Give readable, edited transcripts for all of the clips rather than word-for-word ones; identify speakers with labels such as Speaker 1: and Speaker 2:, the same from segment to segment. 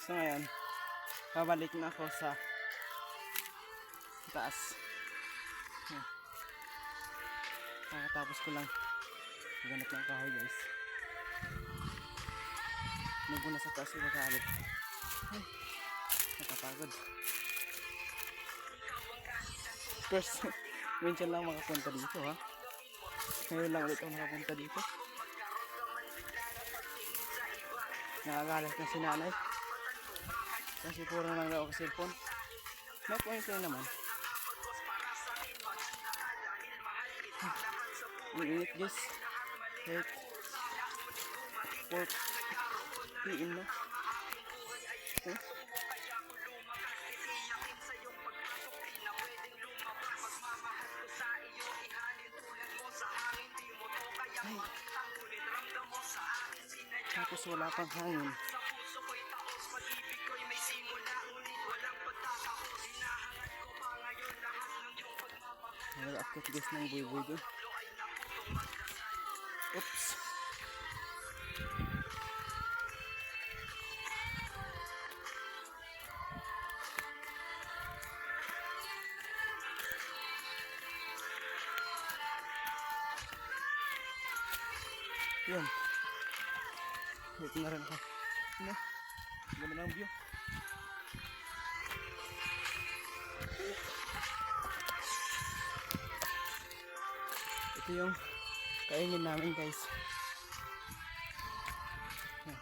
Speaker 1: So ngayon, babalik na ako sa taas. Nakatapos ko lang ganap ng kahoy, guys. Nung na sa taas ko nakalit. Ay, nakapagod. First, minsan lang makapunta dito, ha. Ngayon lang ulit ako nakapunta dito. Nakagalit na si nanay kasi puro lang daw ako cellphone. May point lang naman. Ang init, guys. Kahit 4 PM na. Ay. Tapos wala pang hangin. Nag-akit, guys, ng buy-buy doon. Oops. Yun. Wait na rin ako. Ano? Ganda ng view. Ito yung kainin namin, guys. Yan.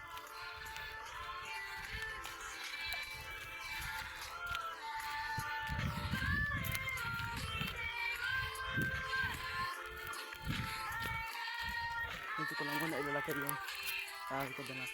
Speaker 1: Dito ko lang muna ilalakad yung ko na.